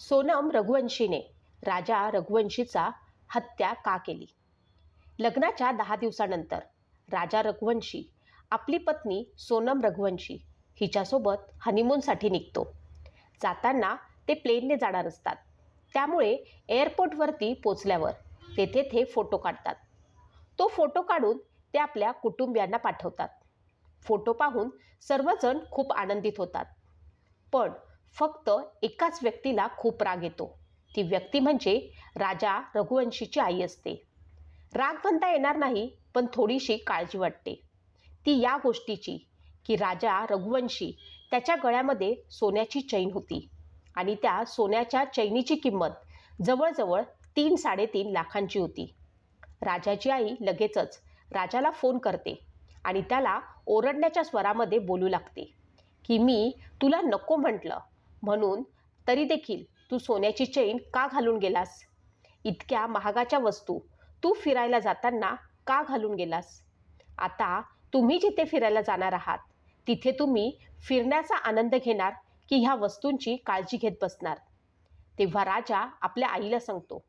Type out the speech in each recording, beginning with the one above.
सोनम रघुवंशीने राजा रघुवंशीचा हत्या का केली? लग्नाच्या 10 दिवसानंतर राजा रघुवंशी आपली पत्नी सोनम रघुवंशी हिच्यासोबत हनीमूनसाठी निघतो. जाताना ते प्लेनने जाणार असतात. त्यामुळे एअरपोर्टवरती पोचल्यावर ते फोटो काढतात. तो फोटो काढून ते आपल्या कुटुंबियांना पाठवतात. फोटो पाहून सर्वजण खूप आनंदित होतात. पण फक्त एकाच व्यक्तीला खूप राग येतो. ती व्यक्ती म्हणजे राजा रघुवंशीची आई असते. राग म्हणता येणार नाही, पण थोडीशी काळजी वाटते. ती या गोष्टीची की राजा रघुवंशी त्याच्या गळ्यामध्ये सोन्याची चैन होती आणि त्या सोन्याच्या चैनीची किंमत जवळजवळ 3-3.5 लाखांची होती. राजाची आई लगेचच राजाला फोन करते आणि त्याला ओरडण्याच्या स्वरामध्ये बोलू लागते की मी तुला नको म्हटलं म्हणून तरी देखील तू सोन्याची चैन का घालून गेलास? इतक्या महागाच्या वस्तू तू फिरायला जाताना का घालून गेलास? आता तुम्ही जिथे फिरायला जाणार आहात तिथे तुम्ही फिरण्याचा आनंद घेणार की ह्या वस्तूंची काळजी घेत बसणार? तेव्हा राजा आपल्या आईला सांगतो,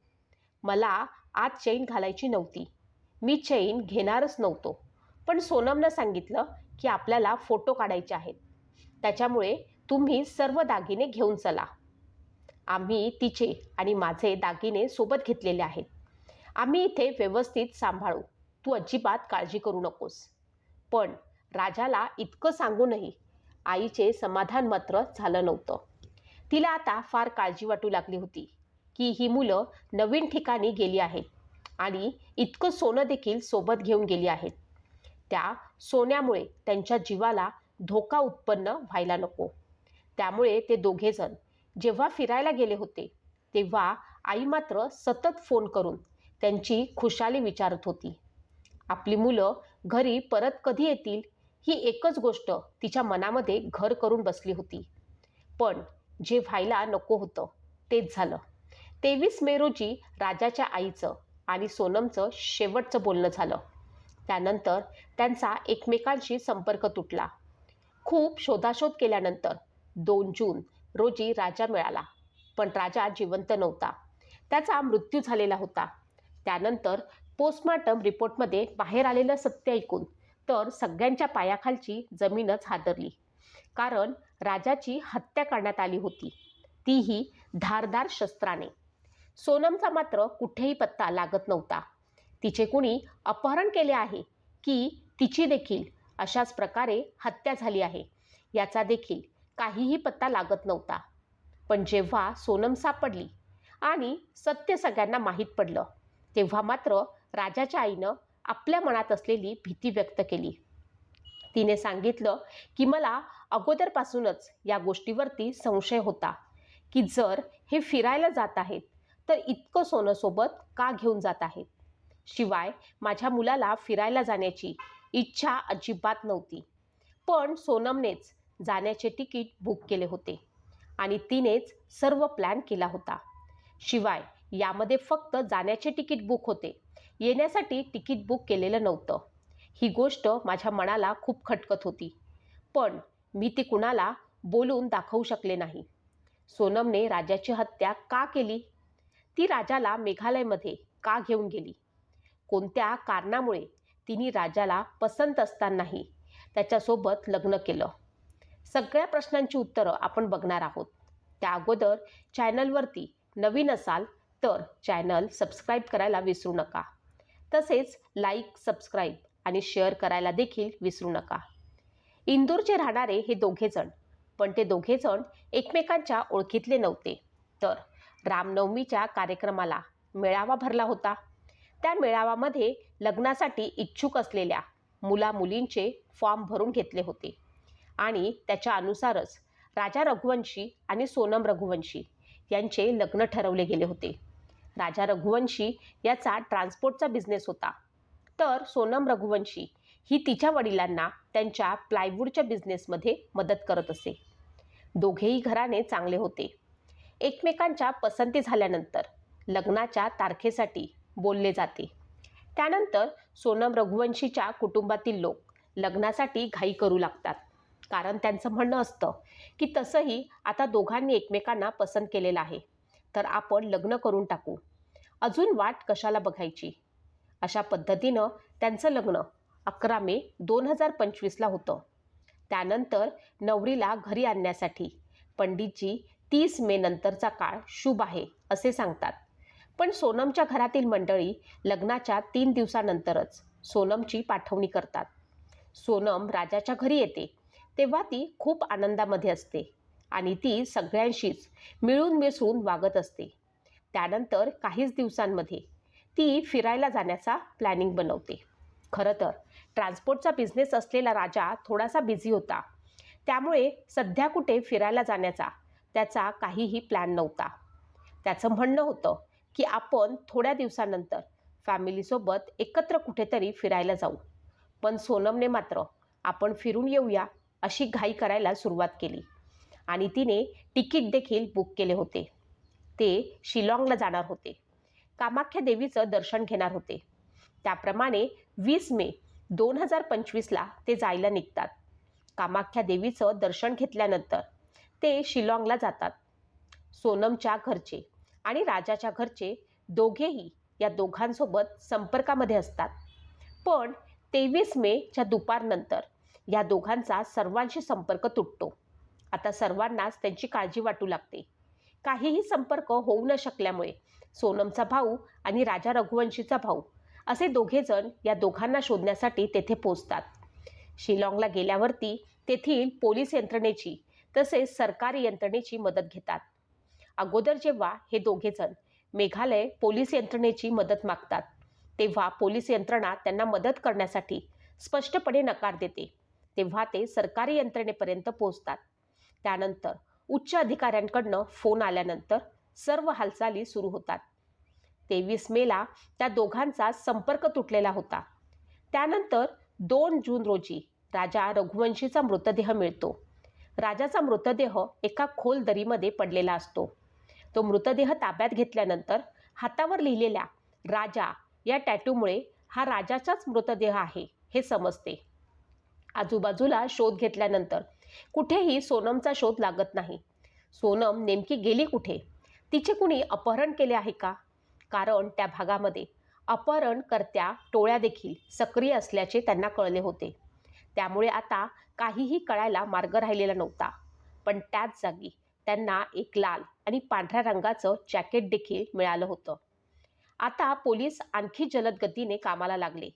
मला आज चैन घालायची नव्हती, मी चैन घेणारच नव्हतो, पण सोनमनं सांगितलं की आपल्याला फोटो काढायचे आहेत, त्याच्यामुळे तुम्ही सर्व दागिने घेऊन चला. आम्ही तिचे आणि माझे दागिने सोबत घेतलेले आहेत. आम्ही इथे व्यवस्थित सांभाळू, तू अजिबात काळजी करू नकोस. पण राजाला इतकं सांगूनही आईचे समाधान मात्र झालं नव्हतं. तिला आता फार काळजी वाटू लागली होती की ही मुलं नवीन ठिकाणी गेली आहेत आणि इतकं सोनं देखील सोबत घेऊन गेली आहेत. त्या सोन्यामुळे त्यांच्या जीवाला धोका उत्पन्न व्हायला नको. त्यामुळे ते दोघेजण जेव्हा फिरायला गेले होते तेव्हा आई मात्र सतत फोन करून त्यांची खुशाली विचारत होती. आपली मुलं घरी परत कधी येतील ही एकच गोष्ट तिच्या मनामध्ये घर करून बसली होती. पण जे व्हायला नको होतं तेच झालं. 23 मे रोजी राजाच्या आईचं आणि सोनमचं शेवटचं बोलणं झालं. त्यानंतर त्यांचा एकमेकांशी संपर्क तुटला. खूप शोधाशोध केल्यानंतर 2 जून रोजी राजा मिळाला. पण राजा जिवंत नव्हता, त्याचा मृत्यू झालेला होता. त्यानंतर पोस्टमॉर्टम रिपोर्टमध्ये बाहेर आलेलं सत्य ऐकून तर सगळ्यांच्या पायाखालची जमीनच हादरली. कारण राजाची हत्या करण्यात आली होती, तीही धारदार शस्त्राने. सोनमचा मात्र कुठेही पत्ता लागत नव्हता. तिचे कुणी अपहरण केले आहे की तिची देखील अशाच प्रकारे हत्या झाली आहे याचा देखील काहीही पत्ता लागत नव्हता. पण जेव्हा सोनम सापडली आणि सत्य सगळ्यांना माहीत पडलं तेव्हा मात्र राजाच्या आईनं आपल्या मनात असलेली भीती व्यक्त केली. तिने सांगितलं की मला अगोदरपासूनच या गोष्टीवरती संशय होता की जर हे फिरायला जात आहेत तर इतकं सोनं सोबत का घेऊन जात आहेत. शिवाय माझ्या मुलाला फिरायला जाण्याची इच्छा अजिबात नव्हती. पण सोनमनेच जाण्याचे तिकीट बुक केले होते आणि तिनेच सर्व प्लॅन केला होता. शिवाय यामध्ये फक्त जाण्याचे तिकीट बुक होते, येण्यासाठी तिकीट बुक केलेलं नव्हतं. ही गोष्ट माझ्या मनाला खूप खटकत होती, पण मी ती कुणाला बोलून दाखवू शकले नाही. सोनमने राजाची हत्या का केली? ती राजाला मेघालयमध्ये का घेऊन गेली? कोणत्या कारणामुळे तिने राजाला पसंत असतानाही त्याच्यासोबत लग्न केलं? सगळ्या प्रश्नांची उत्तरं आपण बघणार आहोत. त्या अगोदर चॅनलवरती नवीन असाल तर चॅनल सबस्क्राईब करायला विसरू नका. तसेच लाईक, सबस्क्राईब आणि शेअर करायला देखील विसरू नका. इंदूरचे राहणारे हे दोघेजण, पण ते दोघेजण एकमेकांच्या ओळखीतले नव्हते. तर रामनवमीच्या कार्यक्रमाला मेळावा भरला होता. त्या मेळाव्यामध्ये लग्नासाठी इच्छुक असलेल्या मुला-मुलींचे फॉर्म भरून घेतले होते आणि त्याच्या अनुसारच राजा रघुवंशी आणि सोनम रघुवंशी यांचे लग्न ठरवले गेले होते. राजा रघुवंशी याचा ट्रान्सपोर्टचा बिझनेस होता, तर सोनम रघुवंशी ही तिच्या वडिलांना त्यांच्या प्लायवूडच्या बिझनेसमध्ये मदत करत असे. दोघेही घराणे चांगले होते. एकमेकांच्या पसंती झाल्यानंतर लग्नाच्या तारखेसाठी बोलले जाते. त्यानंतर सोनम रघुवंशीच्या कुटुंबातील लोक लग्नासाठी घाई करू लागतात. कारण त्यांचं म्हणणं असतं की तसंही आता दोघांनी एकमेकांना पसंत केलेलं आहे तर आपण लग्न करून टाकू, अजून वाट कशाला बघायची. अशा पद्धतीनं त्यांचं लग्न 11 मे 2025ला होतं. त्यानंतर नवरीला घरी आणण्यासाठी पंडितजी 30 मे नंतरचा काळ शुभ आहे असे सांगतात. पण सोनमच्या घरातील मंडळी लग्नाच्या 3 दिवसानंतरच सोनमची पाठवणी करतात. सोनम राजाच्या घरी येते तेव्हा ती खूप आनंदामध्ये असते आणि ती सगळ्यांशीच मिळून मिसळून वागत असते. त्यानंतर काहीच दिवसांमध्ये ती फिरायला जाण्याचा प्लॅनिंग बनवते. खरं तर ट्रान्सपोर्टचा बिझनेस असलेला राजा थोडासा बिझी होता, त्यामुळे सध्या कुठे फिरायला जाण्याचा त्याचा काहीही प्लॅन नव्हता. त्याचं म्हणणं होतं की आपण थोड्या दिवसानंतर फॅमिलीसोबत एकत्र कुठेतरी फिरायला जाऊ. पण सोनमने मात्र आपण फिरून येऊया अशी घाई करायला सुरुवात केली आणि तिने तिकीट देखील बुक केले होते. ते शिलाँगला जाणार होते. कामाख्या देवीचं दर्शन घेणार होते. त्याप्रमाणे 20 मे 2025ला ते जायला निघतात. कामाख्या देवीचं दर्शन घेतल्यानंतर ते शिलाँगला जातात. सोनमच्या घरचे आणि राजाच्या घरचे दोघेही या दोघांसोबत संपर्कामध्ये असतात. पण 23 मेच्या दुपारनंतर या दोघांचा सर्वांशी संपर्क तुटतो. आता सर्वांनाच त्यांची काळजी वाटू लागते. काहीही संपर्क होऊ न शकल्यामुळे सोनमचा भाऊ आणि राजा रघुवंशीचा भाऊ असे दोघेजण या दोघांना शोधण्यासाठी तेथे पोहोचतात. शिलाँगला गेल्यावरती तेथील पोलीस यंत्रणेची तसेच सरकारी यंत्रणेची मदत घेतात. अगोदर जेव्हा हे दोघेजण मेघालय पोलीस यंत्रणेची मदत मागतात तेव्हा पोलीस यंत्रणा त्यांना मदत करण्यासाठी स्पष्टपणे नकार देते. तेव्हा ते सरकारी यंत्रणेपर्यंत पोहोचतात. त्यानंतर उच्च अधिकाऱ्यांकडनं फोन आल्यानंतर सर्व हालचाली सुरू होतात. 23 मेला त्या दोघांचा संपर्क तुटलेला होता. त्यानंतर 2 जून रोजी राजा रघुवंशीचा मृतदेह मिळतो. राजाचा मृतदेह एका खोल दरीमध्ये पडलेला असतो. तो मृतदेह ताब्यात घेतल्यानंतर हातावर लिहिलेल्या राजा या टॅटूमुळे हा राजाचाच मृतदेह आहे हे समजते. आजूबाजूला शोध घेतल्यानंतर कुठेही सोनमचा शोध लागत नाही. सोनम नेमकी गेली कुठे? तिचे कुणी अपहरण केले आहे का? कारण त्या भागामध्ये अपहरणकर्त्या टोळ्या देखील सक्रिय असल्याचे त्यांना कळले होते. त्यामुळे आता काहीही कळायला मार्ग राहिलेला नव्हता. पण त्याच जागी त्यांना एक लाल आणि पांढऱ्या रंगाचं जॅकेट देखील मिळालं होतं. आता पोलीस आणखी जलद गतीने कामाला लागले,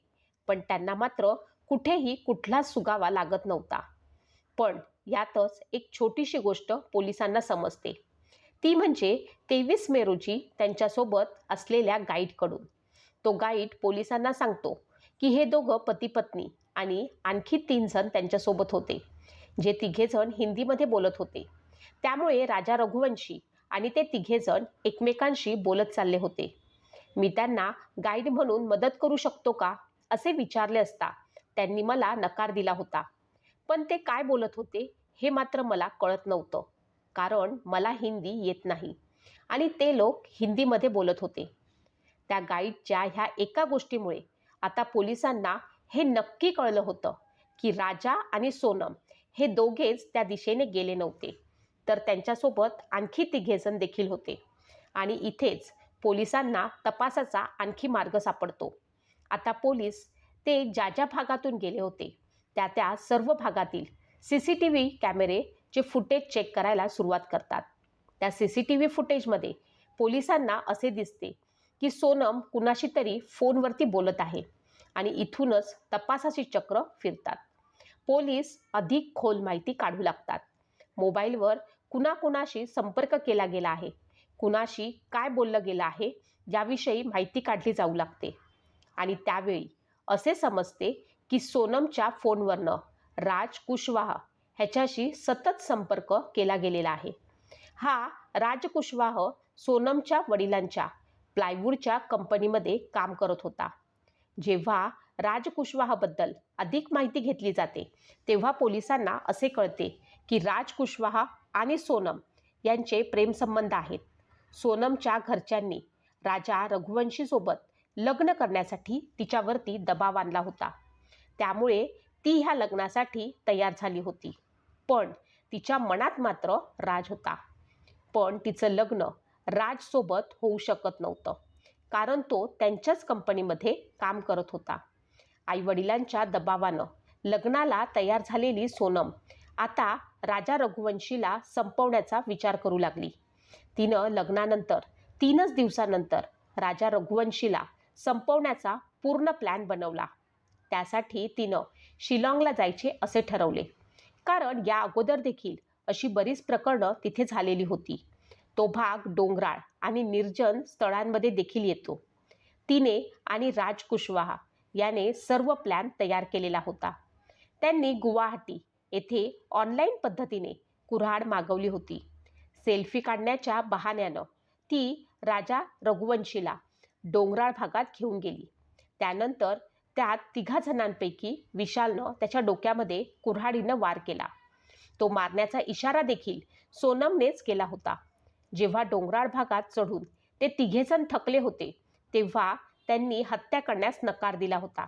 पण त्यांना मात्र कुठेही कुठलाच सुगावा लागत नव्हता. पण यातच एक छोटीशी गोष्ट पोलिसांना समजते. ती म्हणजे 23 मे रोजी त्यांच्यासोबत असलेल्या गाईडकडून. तो गाईड पोलिसांना सांगतो की हे दोघं पती पत्नी आणि आणखी 3 जण त्यांच्यासोबत होते, जे तिघेजण हिंदीमध्ये बोलत होते. त्यामुळे राजा रघुवंशी आणि ते तिघेजण एकमेकांशी बोलत चालले होते. मी त्यांना गाईड म्हणून मदत करू शकतो का असे विचारले असता त्यांनी मला नकार दिला होता. पण ते काय बोलत होते हे मात्र मला कळत नव्हतं, कारण मला हिंदी येत नाही आणि ते लोक हिंदीमध्ये बोलत होते. त्या गाईडच्या ह्या एका गोष्टीमुळे आता पोलिसांना हे नक्की कळलं होतं की राजा आणि सोनम हे दोघेच त्या दिशेने गेले नव्हते, तर त्यांच्यासोबत आणखी तिघेजण देखील होते. आणि इथेच पोलिसांना तपासाचा आणखी मार्ग सापडतो. आता पोलीस ते ज्या ज्या भागातून गेले होते त्या सर्व भागातील CCTV कॅमेरेचे फुटेज चेक करायला सुरुवात करतात. त्या CCTV फुटेजमध्ये पोलिसांना असे दिसते की सोनम कुणाशी तरी फोनवरती बोलत आहे आणि इथूनच तपासाची चक्र फिरतात. पोलीस अधिक खोल माहिती काढू लागतात. मोबाईलवर कुणाकुणाशी संपर्क केला गेला आहे, कुणाशी काय बोललं गेलं आहे याविषयी माहिती काढली जाऊ लागते. आणि त्यावेळी असे समजते की सोनमच्या फोनवरनं राज कुशवाहा ह्याच्याशी सतत संपर्क केला गेलेला आहे. हा राज कुशवाहा सोनमच्या वडिलांच्या प्लायवूडच्या कंपनीमध्ये काम करत होता. जेव्हा राज कुशवाहाबद्दल अधिक माहिती घेतली जाते तेव्हा पोलिसांना असे कळते की राज कुशवाहा आणि सोनम यांचे प्रेमसंबंध आहेत. सोनमच्या घरच्यांनी राजा रघुवंशीसोबत लग्न करण्यासाठी तिच्यावरती दबाव आणला होता. त्यामुळे ती ह्या लग्नासाठी तयार झाली होती. पण तिच्या मनात मात्र राज होता. पण तिचं लग्न राजसोबत होऊ शकत नव्हतं, कारण तो त्यांच्याच कंपनीमध्ये काम करत होता. आईवडिलांच्या दबावानं लग्नाला तयार झालेली सोनम आता राजा रघुवंशीला संपवण्याचा विचार करू लागली. तिनं लग्नानंतर 3च दिवसानंतर राजा रघुवंशीला संपवण्याचा पूर्ण प्लॅन बनवला. त्यासाठी तिनं शिलाँगला जायचे असे ठरवले, कारण या अगोदर देखील अशी बरीच प्रकरणं तिथे झालेली होती. तो भाग डोंगराळ आणि निर्जन स्थळांमध्ये देखील येतो. तिने आणि राज कुशवाहा याने सर्व प्लॅन तयार केलेला होता. त्यांनी गुवाहाटी येथे ऑनलाईन पद्धतीने कुऱ्हाड मागवली होती. सेल्फी काढण्याच्या बहाण्यानं ती राजा रघुवंशीला डोंगराळ भागात घेऊन गेली. त्यानंतर त्यात 3 जणांपैकी विशालनं त्याच्या डोक्यामध्ये कुऱ्हाडीनं वार केला. तो मारण्याचा इशारा देखील सोनमनेच केला होता. जेव्हा डोंगराळ भागात चढून ते 3 जण थकले होते, तेव्हा त्यांनी हत्या करण्यास नकार दिला होता.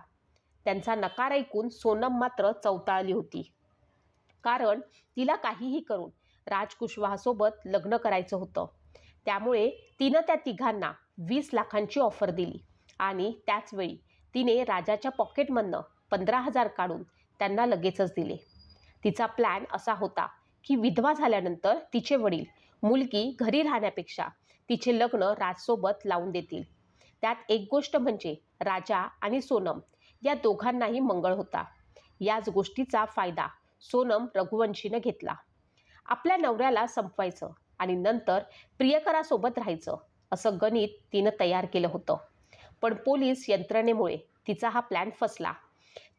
त्यांचा नकार ऐकून सोनम मात्र चवताळली होती, कारण तिला काहीही करून राज कुशवाहासोबत लग्न करायचं होतं. त्यामुळे तिनं त्या 3घांना 20 लाखांची ऑफर दिली आणि त्याचवेळी तिने राजाच्या पॉकेटमधनं 15,000 काढून त्यांना लगेचच दिले. तिचा प्लॅन असा होता की विधवा झाल्यानंतर तिचे वडील मुलगी घरी राहण्यापेक्षा तिचे लग्न राजसोबत लावून देतील. त्यात एक गोष्ट म्हणजे राजा आणि सोनम या दोघांनाही मंगळ होता. याच गोष्टीचा फायदा सोनम रघुवंशीनं घेतला. आपल्या नवऱ्याला संपवायचं आणि नंतर प्रियकरासोबत राहायचं असं गणित तिनं तयार केलं होतं. पण पोलीस यंत्रणेमुळे तिचा हा प्लॅन फसला.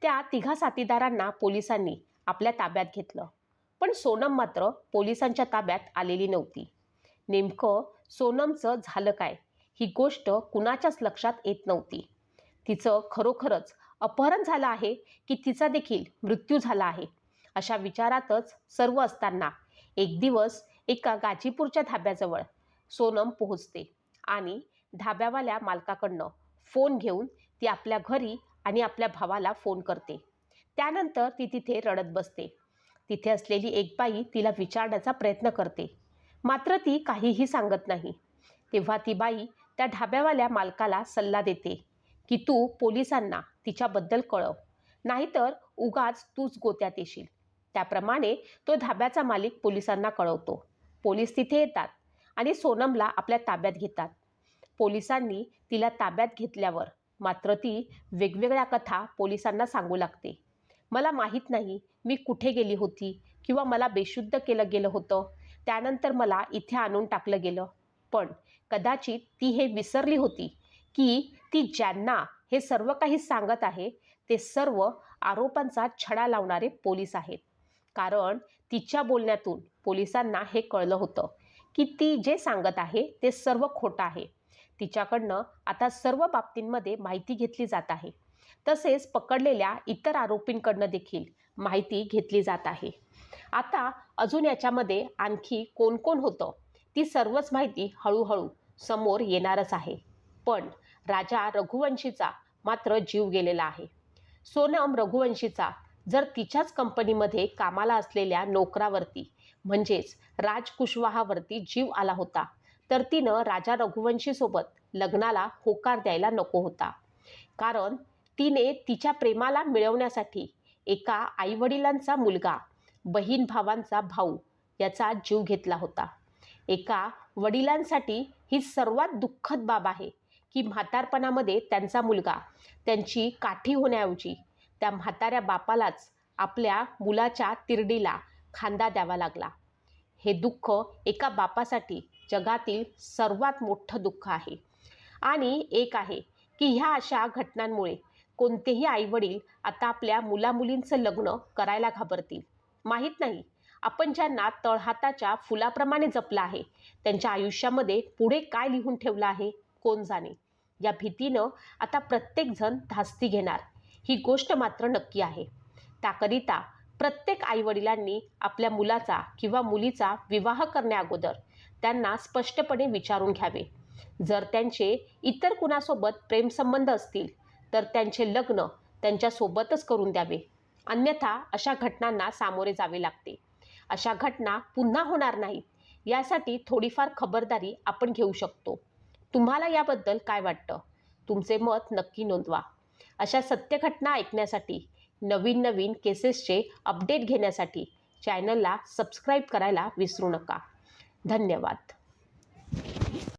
त्या 3 साथीदारांना पोलिसांनी आपल्या ताब्यात घेतलं, पण सोनम मात्र पोलिसांच्या ताब्यात आलेली नव्हती. नेमकं सोनमचं झालं काय, ही गोष्ट कुणाच्याच लक्षात येत नव्हती. तिचं खरोखरच अपहरण झालं आहे की तिचा देखील मृत्यू झाला आहे, अशा विचारातच सर्व असताना एक दिवस एका गाजीपूरच्या धाब्याजवळ सोनम पोहोचते आणि धाब्यावाल्या मालकाकडनं फोन घेऊन ती आपल्या घरी आणि आपल्या भावाला फोन करते. त्यानंतर ती तिथे रडत बसते. तिथे असलेली एक बाई तिला विचारण्याचा प्रयत्न करते, मात्र ती काहीही सांगत नाही. तेव्हा ती बाई त्या ढाब्यावाल्या मालकाला सल्ला देते की तू पोलिसांना तिच्याबद्दल कळव, नाहीतर उगाच तूच गोत्यात येशील. त्याप्रमाणे तो धाब्याचा मालिक पोलिसांना कळवतो. पोलीस तिथे येतात आणि सोनमला आपल्या ताब्यात घेतात. पोलिसांनी तिला ताब्यात घेतल्यावर मात्र ती वेगवेगळ्या कथा पोलिसांना सांगू लागते. मला माहीत नाही मी कुठे गेली होती किंवा मला बेशुद्ध केलं गेलं होतं, त्यानंतर मला इथे आणून टाकलं गेलं. पण कदाचित ती हे विसरली होती की ती ज्यांना हे सर्व काही सांगत आहे ते सर्व आरोपांचा छडा लावणारे पोलीस आहेत. कारण तिच्या बोलण्यातून पोलिसांना हे कळलं होतं की ती जे सांगत आहे ते सर्व खोटं आहे. तिच्याकडनं आता सर्व बाबतींमध्ये माहिती घेतली जात आहे. तसेच पकडलेल्या इतर आरोपींकडनं देखील माहिती घेतली जात आहे. आता अजून याच्यामध्ये आणखी कोण कोण होतं ती सर्वच माहिती हळूहळू समोर येणारच आहे. पण राजा रघुवंशीचा मात्र जीव गेलेला आहे. सोनम रघुवंशीचा जर तिच्याच कंपनीमध्ये कामाला असलेल्या नोकरावरती म्हणजेच राज कुशवाहावरती जीव आला होता, तर तिनं राजा रघुवंशीसोबत लग्नाला होकार द्यायला नको होता. कारण तिने तिच्या प्रेमाला मिळवण्यासाठी एका आईवडिलांचा मुलगा, बहीण भावांचा भाऊ याचा जीव घेतला होता. एका वडिलांसाठी ही सर्वात दुःखद बाब आहे की म्हातारपणामध्ये त्यांचा मुलगा त्यांची काठी होण्याऐवजी त्या म्हाताऱ्या बापालाच आपल्या मुलाच्या तिरडीला खांदा द्यावा लागला. हे दुःख एका बापासाठी जगातील सर्वात मोठं दुःख आहे. आणि एक आहे की ह्या अशा घटनांमुळे कोणतेही आईवडील आता आपल्या मुलामुलींचं लग्न करायला घाबरतील. माहीत नाही आपण ज्यांना तळहाताच्या फुलाप्रमाणे जपलं आहे त्यांच्या आयुष्यामध्ये पुढे काय लिहून ठेवलं आहे कोण जाणे. या भीतीनं आता प्रत्येकजण धास्ती घेणार ही गोष्ट मात्र नक्की आहे. त्याकरिता प्रत्येक आईवडिलांनी आपल्या मुलाचा किंवा मुलीचा विवाह करण्याअगोदर त्यांना स्पष्टपणे विचारून घ्यावे. जर त्यांचे इतर कुणासोबत प्रेमसंबंध असतील तर त्यांचे लग्न त्यांच्यासोबतच करून द्यावे, अन्यथा अशा घटनांना सामोरे जावे लागते. अशा घटना पुन्हा होणार नाहीत यासाठी थोडीफार खबरदारी आपण घेऊ शकतो. तुम्हाला याबद्दल काय वाटतं? तुमचे मत नक्की नोंदवा. अशा सत्य घटना ऐकण्यासाठी, नवीन नवीन केसेसचे अपडेट घेण्यासाठी चॅनलला सबस्क्राईब करायला विसरू नका. धन्यवाद.